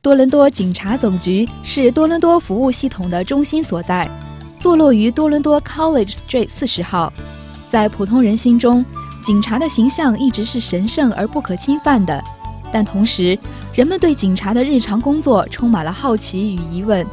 多伦多警察总局是多伦多服务系统的中心所在，坐落于多伦多 College Street 40号。在普通人心中，警察的形象一直是神圣而不可侵犯的，但同时，人们对警察的日常工作充满了好奇与疑问。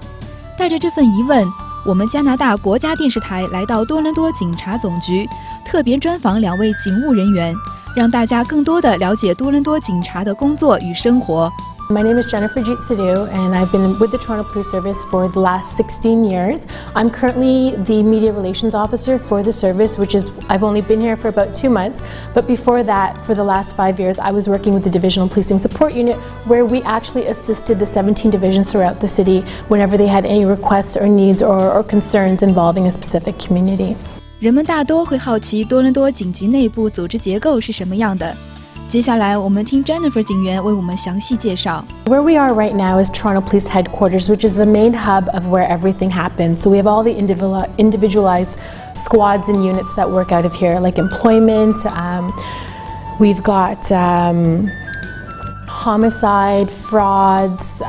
带着这份疑问，我们加拿大国家电视台来到多伦多警察总局，特别专访2位警务人员，让大家更多地了解多伦多警察的工作与生活。My name is Jennifer Sidhu, and I've been with the Toronto Police Service for the last 16 years. I'm currently the Media Relations Officer for the service, which is, I've only been here for about 2 months, but before that, for the last 5 years, I was working with the Divisional Policing Support Unit, where we actually assisted the 17 divisions throughout the city whenever they had any requests or needs or concerns involving a specific community. 人们大多会好奇多伦多警局内部组织结构是什么样的。接下来，我们听 Jennifer 警员为我们详细介绍。Where we are right now is Toronto Police Headquarters, which is the main hub of where everything happens. So we have all the individualized squads and units that work out of here, like employment. We've got homicide, frauds,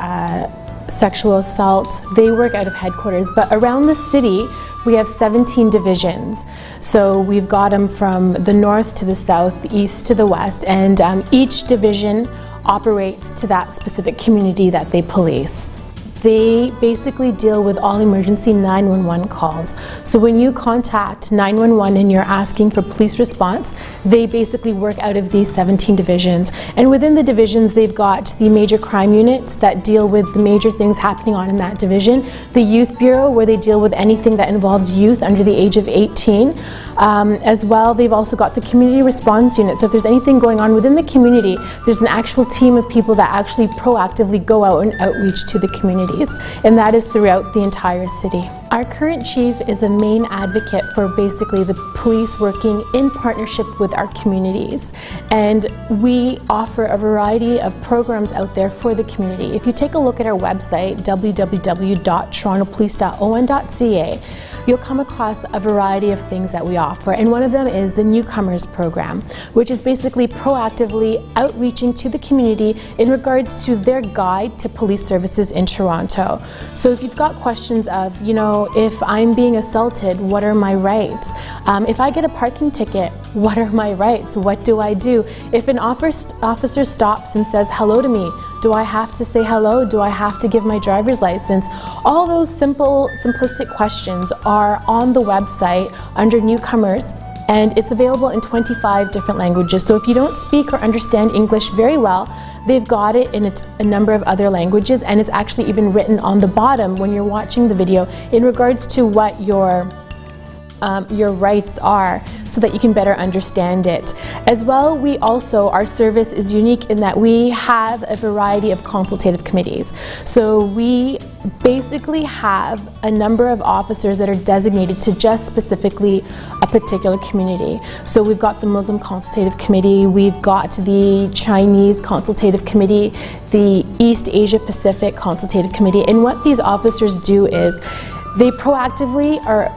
sexual assault. They work out of headquarters, but around the city, we have 17 divisions. So we've got them from the north to the south, the east to the west, and each division operates to that specific community that they police. They basically deal with all emergency 911 calls. So when you contact 911 and you're asking for police response, they basically work out of these 17 divisions. And within the divisions, they've got the major crime units that deal with the major things happening on in that division. The Youth Bureau, where they deal with anything that involves youth under the age of 18. As well, they've also got the community response unit. So if there's anything going on within the community, there's an actual team of people that actually proactively go out and outreach to the communities, and that is throughout the entire city. Our current chief is a main advocate for basically the police working in partnership with our communities, and we offer a variety of programs out there for the community. If you take a look at our website, www.torontopolice.on.ca, you'll come across a variety of things that we offer, and one of them is the Newcomers program, which is basically proactively outreaching to the community in regards to their guide to police services in Toronto. So if you've got questions of, you know, if I'm being assaulted, what are my rights? If I get a parking ticket, what are my rights? What do I do? If an officer stops and says hello to me, do I have to say hello? Do I have to give my driver's license? All those simplistic questions are on the website under Newcomers, and it's available in 25 different languages. So if you don't speak or understand English very well, they've got it in a number of other languages, and it's actually even written on the bottom when you're watching the video in regards to what your rights are, so that you can better understand it. As well, our service is unique in that we have a variety of consultative committees. So we basically have a number of officers that are designated to just specifically a particular community. So we've got the Muslim Consultative Committee, we've got the Chinese Consultative Committee, the East Asia Pacific Consultative Committee, and what these officers do is they proactively are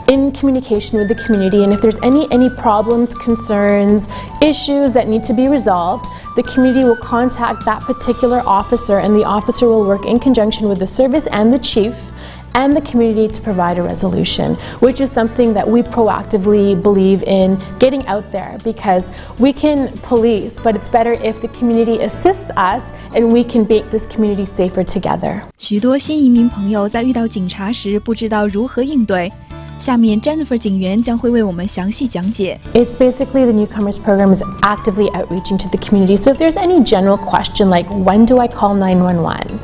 in communication with the community, and if there's any problems, concerns, issues that need to be resolved, the community will contact that particular officer, and the officer will work in conjunction with the service and the chief and the community to provide a resolution, which is something that we proactively believe in getting out there, because we can police, but it's better if the community assists us and we can make this community safer together. 许多新移民朋友在遇到警察时不知道如何应对。下面 Jennifer 警员将会为我们详细讲解。It's basically the Newcomers program is actively outreaching to the community. So if there's any general question like, when do I call 911?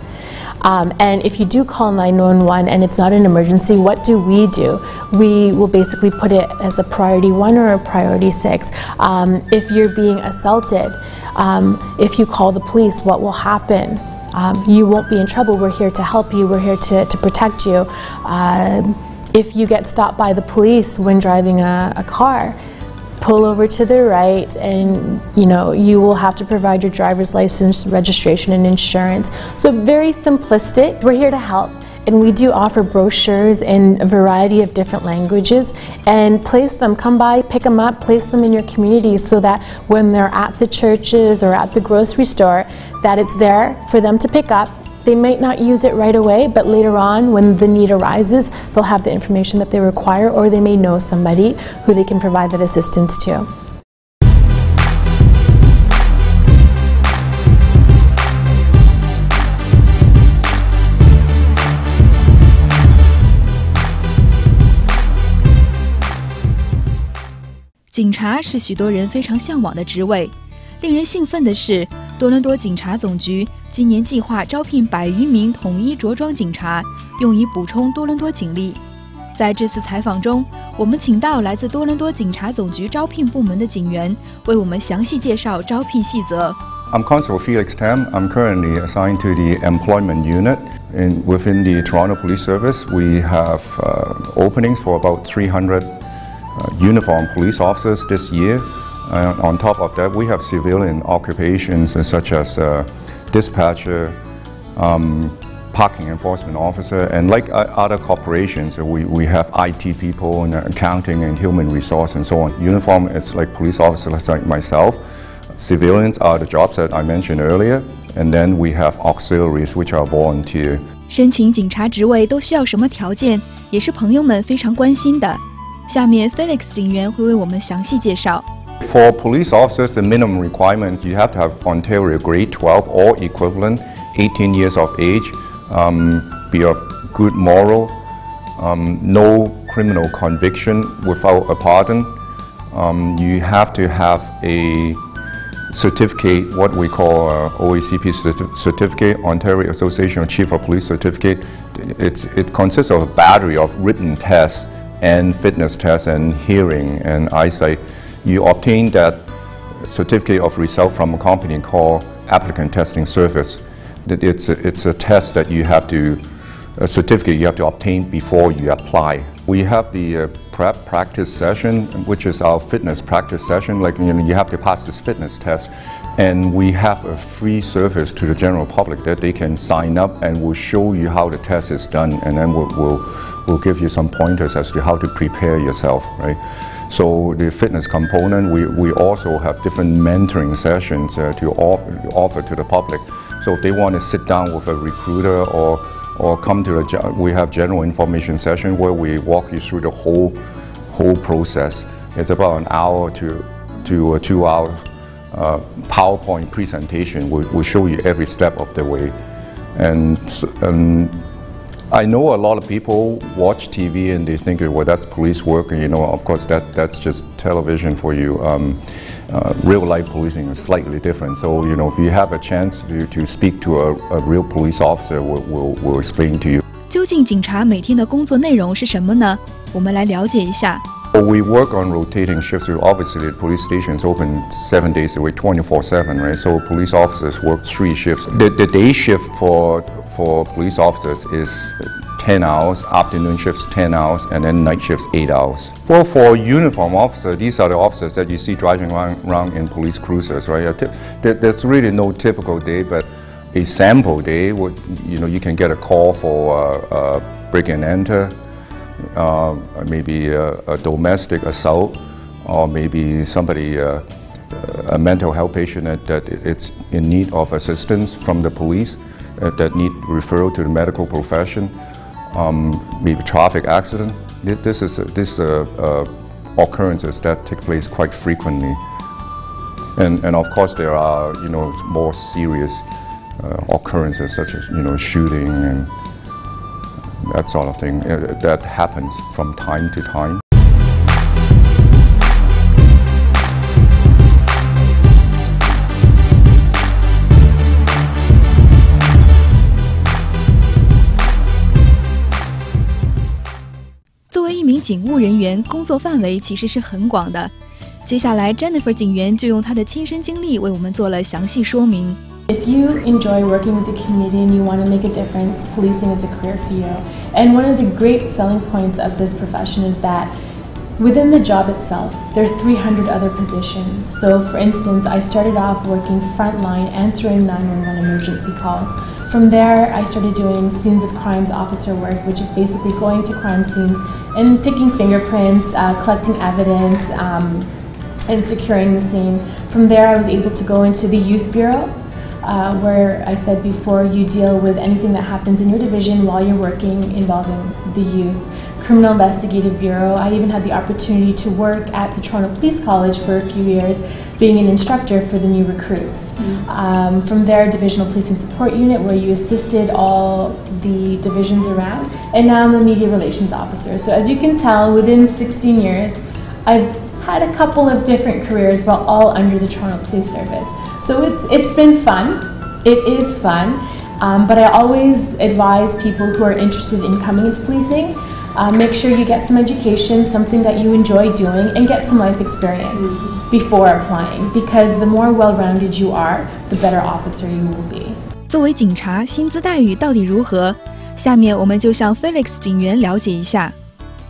And if you do call 911 and it's not an emergency, what do? We will basically put it as a priority 1 or a priority 6. If you're being assaulted, if you call the police, what will happen? You won't be in trouble. We're here to help you. We're here to protect you. If you get stopped by the police when driving a car, pull over to the right, and you will have to provide your driver's license, registration, and insurance. So very simplistic. We're here to help, and we do offer brochures in a variety of different languages, and come by, pick them up, place them in your communities, so that when they're at the churches or at the grocery store, that it's there for them to pick up They might not use it right away, but later on, when the need arises, they'll have the information that they require, or they may know somebody who they can provide that assistance to. 警察是许多人非常向往的职位。令人兴奋的是，多伦多警察总局今年计划招聘100余名统一着装警察，用以补充多伦多警力。在这次采访中，我们请到来自多伦多警察总局招聘部门的警员，为我们详细介绍招聘细则。I'm Constable Felix Tam. I'm currently assigned to the employment unit. Within the Toronto Police Service, we have openings for about 300 uniformed police officers this year. On top of that, we have civilian occupations such as dispatcher, parking enforcement officer, and like other corporations, we have IT people and accounting and human resource and so on. Uniform, it's like police officers like myself. Civilians are the jobs that I mentioned earlier, and then we have auxiliaries, which are volunteer. 申请警察职位都需要什么条件，也是朋友们非常关心的。下面 Felix 警员会为我们详细介绍。For police officers, the minimum requirement, you have to have Ontario grade 12 or equivalent, 18 years of age, be of good moral, no criminal conviction without a pardon. You have to have a certificate, what we call OACP certificate, Ontario Association of Chief of Police certificate. It consists of a battery of written tests and fitness tests and hearing and eyesight. You obtain that certificate of result from a company called Applicant Testing Service. It's a test that you have to, a certificate you have to obtain before you apply. We have the prep practice session, which is our fitness practice session. Like, you have to pass this fitness test, and we have a free service to the general public that they can sign up, and we'll show you how the test is done, and then we'll give you some pointers as to how to prepare yourself, right? So the fitness component, we also have different mentoring sessions to offer to the public. So if they want to sit down with a recruiter or come to we have general information session where we walk you through the whole process. It's about an hour to 2 hours PowerPoint presentation. We'll show you every step of the way. And I know a lot of people watch TV and they think, well, that's police work, and of course that's just television for you. Real life policing is slightly different. So if you have a chance to speak to a real police officer, we'll explain to you. 究竟警察每天的工作内容是什么呢？我们来了解一下。We work on rotating shifts. Obviously, the police stations open 7 days a week, 24/7, right? So police officers work 3 shifts. The day shift for police officers is 10 hours, afternoon shifts 10 hours, and then night shifts 8 hours. Well, for uniform officers, these are the officers that you see driving around in police cruisers, right? There's really no typical day, but a sample day, you can get a call for break and enter, maybe a domestic assault, or maybe somebody, a mental health patient that it's in need of assistance from the police, that need referral to the medical profession, maybe traffic accident. This occurrences that take place quite frequently, and of course there are more serious occurrences such as shooting and that sort of thing that happens from time to time. 作为一名警务人员，工作范围其实是很广的。接下来 Jennifer 警员就用她的亲身经历为我们做了详细说明。If you enjoy working with the community and you want to make a difference, policing is a career for you. And one of the great selling points of this profession is that within the job itself, there are 300 other positions. So for instance, I started off working frontline, answering 911 emergency calls. From there, I started doing scenes of crimes officer work, which is basically going to crime scenes and picking fingerprints, collecting evidence, and securing the scene. From there, I was able to go into the youth bureau, where I said before you deal with anything that happens in your division while you're working involving the youth. Criminal Investigative Bureau. I even had the opportunity to work at the Toronto Police College for a few years, being an instructor for the new recruits. From there, Divisional Policing Support Unit, where you assisted all the divisions around, and now I'm a Media Relations Officer. So as you can tell, within 16 years, I've had a couple of different careers, but all under the Toronto Police Service. So it's been fun. It is fun, but I always advise people who are interested in coming into policing, make sure you get some education, something that you enjoy doing, and get some life experience before applying, because the more well-rounded you are, the better officer you will be. 作为警察，薪资待遇到底如何？下面我们就向 Felix 警员了解一下。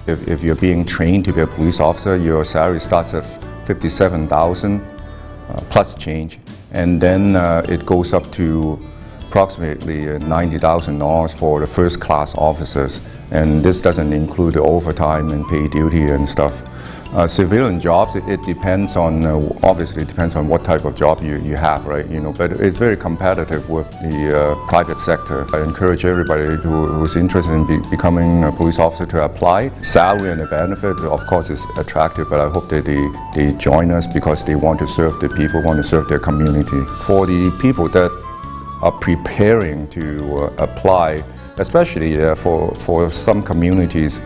If you're being trained to be a police officer, your salary starts at 57,000 plus change, and then it goes up to approximately $90,000 for the first-class officers, and this doesn't include the overtime and pay duty and stuff. Civilian jobs, it depends on, obviously it depends on what type of job you have, right? But it's very competitive with the private sector. I encourage everybody who's interested in becoming a police officer to apply. Salary and the benefit, of course, is attractive, but I hope that they join us because they want to serve the people, want to serve their community. For the people that are preparing to apply, especially for some communities,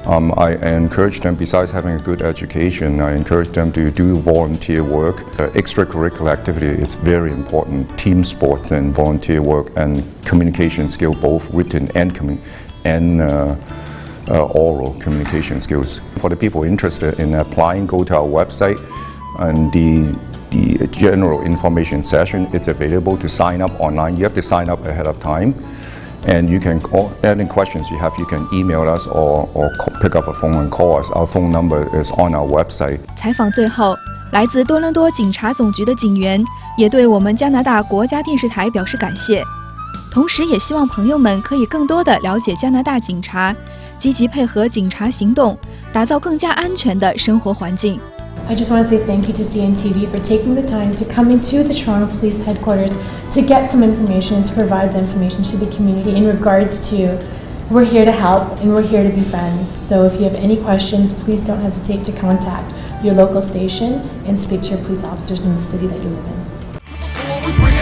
I encourage them, besides having a good education, I encourage them to do volunteer work. Extracurricular activity is very important. Team sports and volunteer work and communication skill, both written and oral communication skills. For the people interested in applying, go to our website, and the general information session, it's available to sign up online. You have to sign up ahead of time. And you can, any questions you have, you can email us or pick up a phone and call us. Our phone number is on our website. 采访最后，来自多伦多警察总局的警员也对我们加拿大国家电视台表示感谢，同时也希望朋友们可以更多的了解加拿大警察，积极配合警察行动，打造更加安全的生活环境。I just want to say thank you to CNTV for taking the time to come into the Toronto Police Headquarters to get some information and to provide the information to the community in regards to we're here to help and we're here to be friends. So if you have any questions, please don't hesitate to contact your local station and speak to your police officers in the city that you live in.